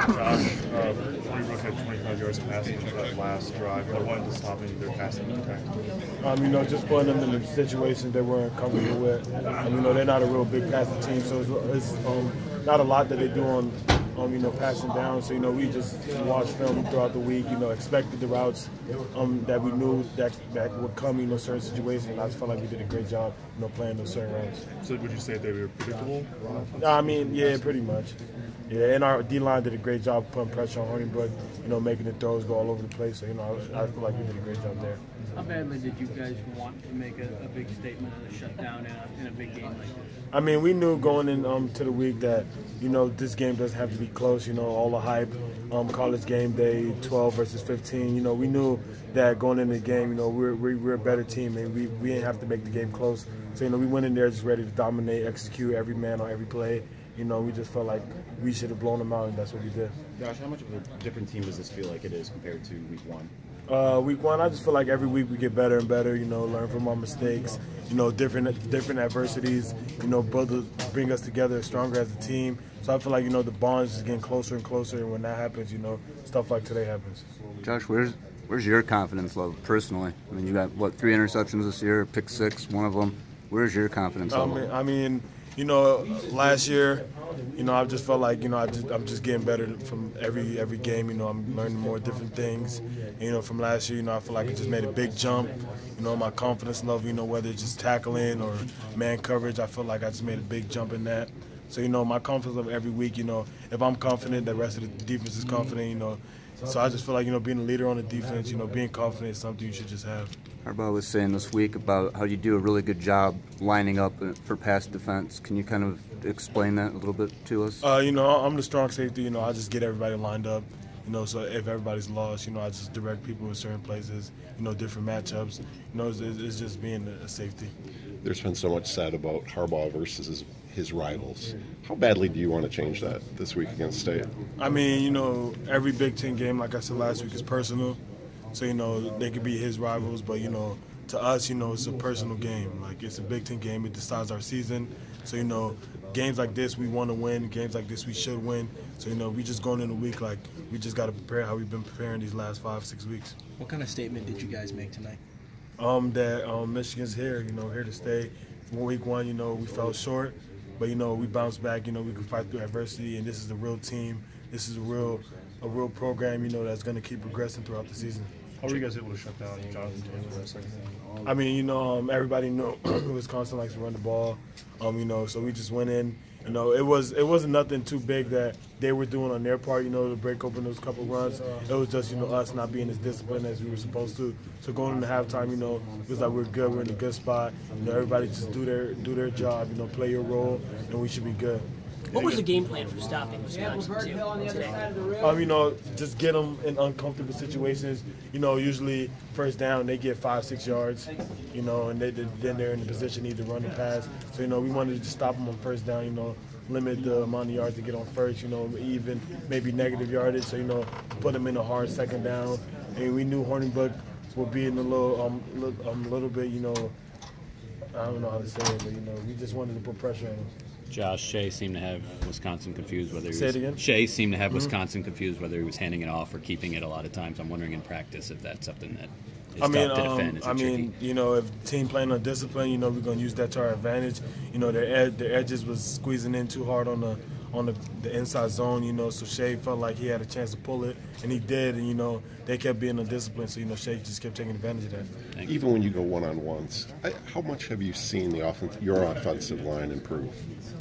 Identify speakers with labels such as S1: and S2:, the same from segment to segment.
S1: Josh, Wolverines had 25 yards passing for that last drive. What wanted to stop their passing attack?
S2: Just putting them in the situations they weren't comfortable with. They're not a real big passing team, so it's not a lot that they do on passing down. So, we just watched film throughout the week, expected the routes that we knew that would come, certain situations. And I just felt like we did a great job, playing those certain routes.
S1: So would you say they were predictable?
S2: Yeah, pretty much. Yeah, and our D-line did a great job putting pressure on Hornibrook, making the throws go all over the place. So, I feel like we did a great job there.
S3: How badly did you guys want to make a big statement and a shutdown in a big game like this?
S2: We knew going in to the week that, this game doesn't have to be close, all the hype, college game day, 12 versus 15. We knew that going into the game, we're a better team, and we didn't have to make the game close. So, we went in there just ready to dominate, execute every man on every play. We just felt like we should have blown them out, and that's what we did.
S4: Josh, how much of a different team does this feel like it is compared to week one?
S2: Week one, I just feel like every week we get better and better, learn from our mistakes, different adversities, bring us together stronger as a team. So I feel like, the bond's just getting closer and closer, and when that happens, stuff like today happens.
S5: Josh, where's your confidence level personally? You got, 3 interceptions this year, pick 6, one of them. Where's your confidence level?
S2: Last year, I just felt like, I'm just getting better from every game. I'm learning more different things. From last year, I feel like I just made a big jump. My confidence level, whether it's just tackling or man coverage, I feel like I just made a big jump in that. So, my confidence level every week, if I'm confident, the rest of the defense is confident, So I just feel like, being a leader on the defense, being confident is something you should just have.
S5: Harbaugh was saying this week about how you do a really good job lining up for pass defense. Can you kind of explain that a little bit to us?
S2: I'm the strong safety. I just get everybody lined up. So if everybody's lost, I just direct people in certain places, different matchups. It's just being a safety.
S6: There's been so much said about Harbaugh versus his rivals. How badly do you want to change that this week against State?
S2: Every Big Ten game, like I said last week, is personal. So, they could be his rivals, but, to us, it's a personal game. Like, it's a Big Ten game. It decides our season. So, games like this, we want to win. Games like this, we should win. So, we just going in a week like we just got to prepare how we've been preparing these last 5-6 weeks.
S3: What kind of statement did you guys make tonight?
S2: That Michigan's here, here to stay. From week one, we fell short, but, we bounced back. We can fight through adversity, and this is a real team. This is a real program, that's going to keep progressing throughout the season.
S1: How were you guys able to shut down Jonathan Taylor that second thing?
S2: Everybody knew Wisconsin likes to run the ball, so we just went in. It wasn't nothing too big that they were doing on their part, to break open those couple runs. It was just, us not being as disciplined as we were supposed to. So going into halftime, it was like we're good, we're in a good spot. Everybody just do their job, play your role, and we should be good.
S7: What was the game plan for stopping Wisconsin today?
S2: Just get them in uncomfortable situations. Usually first down, they get 5-6 yards, and then they're in the position either run or pass. So, we wanted to just stop them on first down, limit the amount of yards to get on first, even maybe negative yardage. So, put them in a hard second down. And we knew Hornibrook would be in a little bit, I don't know how to say it, but, we just wanted to put pressure on them.
S8: Josh, Shea seemed to have Wisconsin confused whether he was.
S2: Say it again?
S8: Shea seemed to have Wisconsin confused whether he was handing it off or keeping it a lot of times. I'm wondering in practice if that's something that is tough to defend.
S2: If the team playing on discipline, we're going to use that to our advantage. Their edges was squeezing in too hard on the inside zone, so Shea felt like he had a chance to pull it, and he did, and, they kept being undisciplined, so, Shea just kept taking advantage of that.
S6: Even when you go one-on-ones, how much have you seen your offensive line improve?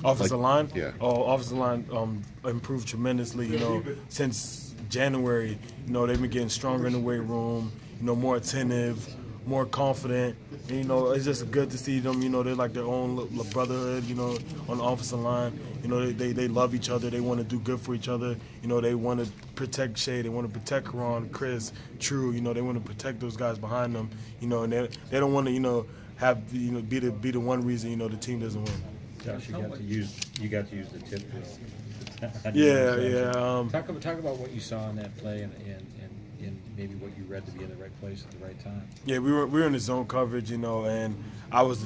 S2: Offensive line?
S6: Yeah.
S2: Oh, offensive line improved tremendously, since January. They've been getting stronger in the weight room, more attentive, more confident. And, it's just good to see them, they're like their own little brotherhood, on the offensive line. They love each other. They want to do good for each other. They want to protect Shea. They want to protect Karan, Chris, True. They want to protect those guys behind them, and they don't want to, have, be the one reason, the team doesn't win.
S9: Josh, you got to use the tip drill.
S2: Yeah.
S9: Talk about what you saw in that play and maybe what you read to be in the right place at the right time.
S2: Yeah, we were in the zone coverage, and I was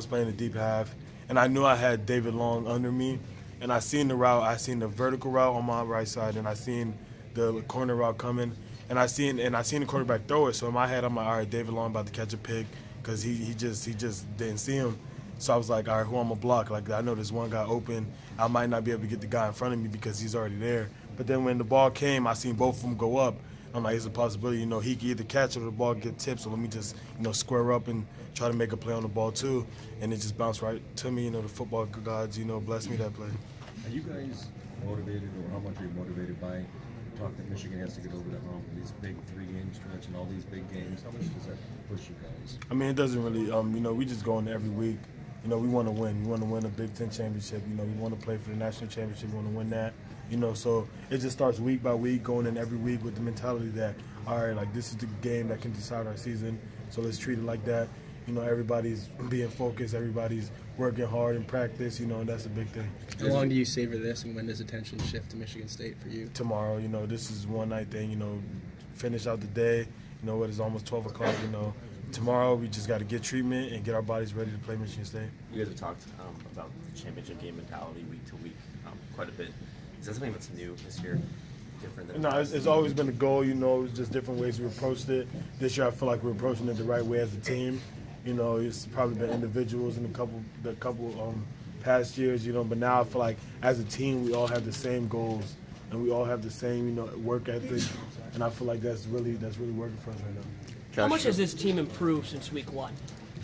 S2: playing the deep half, and I knew I had David Long under me, and I seen the route. I seen the vertical route on my right side, and I seen the corner route coming, and I seen the quarterback throw it. So in my head, I'm like, all right, David Long about to catch a pick because he just didn't see him. So I was like, all right, who I'm gonna block? Like, I know there's one guy open. I might not be able to get the guy in front of me because he's already there. But then when the ball came, I seen both of them go up. I'm like, it's a possibility, you know, he could either catch or the ball get tipped. So let me just, you know, square up and try to make a play on the ball too. And it just bounced right to me. You know, the football gods, you know, blessed me that play.
S9: Are you guys motivated, or how much are you motivated by the talk that Michigan has to get over that hump, these big 3-game stretch and all these big games? How much does that push you guys?
S2: I mean, it doesn't really, you know, we just go in every week. You know, we want to win. We want to win a Big Ten championship. You know, we want to play for the national championship. We want to win that. You know, so it just starts week by week, going in every week with the mentality that, all right, like this is the game that can decide our season. So let's treat it like that. You know, everybody's being focused. Everybody's working hard in practice. You know, and that's a big thing.
S10: How long do you savor this, and when does attention shift to Michigan State for you?
S2: Tomorrow. You know, this is one night thing. You know, finish out the day. You know, it is almost 12 o'clock. You know. Tomorrow, we just got to get treatment and get our bodies ready to play Michigan State.
S11: You guys have talked about the championship game mentality week to week quite a bit. Is that something that's new this year? Different than
S2: no, it's always been a goal. You know, it's just different ways we approached it. This year, I feel like we're approaching it the right way as a team. You know, it's probably been individuals in the couple past years. You know, but now I feel like as a team, we all have the same goals and we all have the same, you know, work ethic. And I feel like that's really working for us right now.
S7: How much has this team improved since week 1?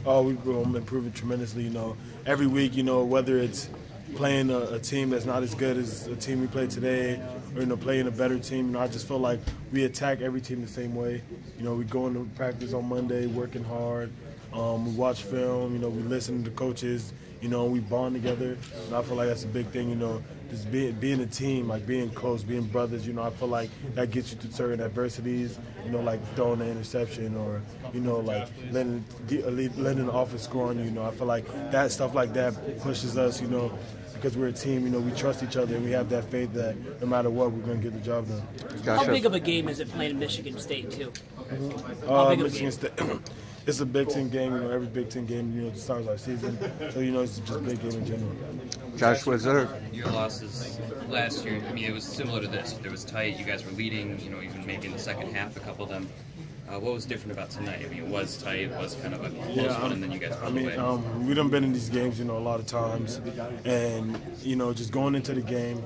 S2: Oh, we've improving tremendously. You know, every week, you know, whether it's playing a team that's not as good as a team we played today, or, you know, playing a better team, you know, I just feel like we attack every team the same way. You know, we go into practice on Monday working hard. We watch film. You know, we listen to coaches. You know, we bond together. And I feel like that's a big thing. You know, just being a team, like being close, being brothers. You know, I feel like that gets you through certain adversities. You know, like throwing an interception, or, you know, like letting the offense score on you. You know, I feel like that stuff like that pushes us. You know, because we're a team. You know, we trust each other and we have that faith that no matter what, we're going to get the job done.
S7: How big of a game is it playing Michigan State too?
S2: Michigan State. It's a Big Ten game, you know, every Big Ten game, you know, starts our season. So, you know, it's just a big game in general.
S5: Josh, was there?
S12: Your losses last year, I mean, it was similar to this. It was tight. You guys were leading, you know, even maybe in the second half, a couple of them. What was different about tonight? I mean, it was tight. It was kind of a close one, and then you guys pulled away.
S2: We done been in these games, you know, a lot of times. And, you know, just going into the game,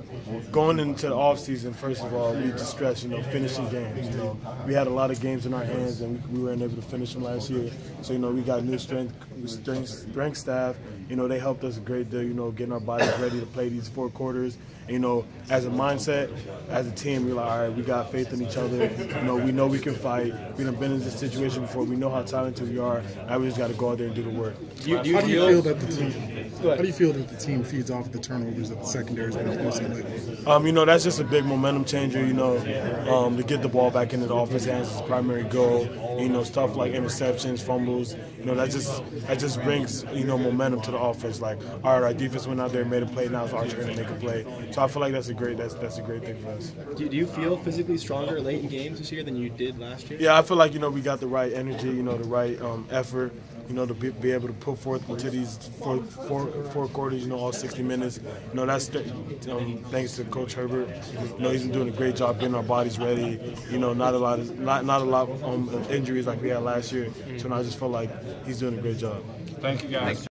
S2: going into the offseason, first of all, we just stress, you know, finishing games. You know, we had a lot of games in our hands, and we weren't able to finish them last year. So, you know, we got new strength staff. You know, they helped us a great deal, you know, getting our bodies ready to play these 4 quarters. You know, as a mindset, as a team, we're like, all right, we got faith in each other. You know we can fight. We've been in this situation before. We know how talented we are. Now we just got to go out there and do the work.
S13: How do you feel that the team feeds off the turnovers that the secondary has been forcing lately?
S2: You know, that's just a big momentum changer. You know, to get the ball back into the offense hands is the primary goal. You know, stuff like interceptions, fumbles. You know, that just brings, you know, momentum to the offense. Like, all right, our defense went out there and made a play. Now it's our turn to make a play. So I feel like that's a great thing for us.
S10: Do you feel physically stronger late in games this year than you did last year?
S2: Yeah, I feel like, you know, we got the right energy, you know, the right effort, you know, to be able to put forth into these four quarters, you know, all 60 minutes. You know, that's thanks to Coach Herbert. You know, he's been doing a great job getting our bodies ready. You know, not a lot of injuries like we had last year. So I just feel like he's doing a great job.
S1: Thank you, guys.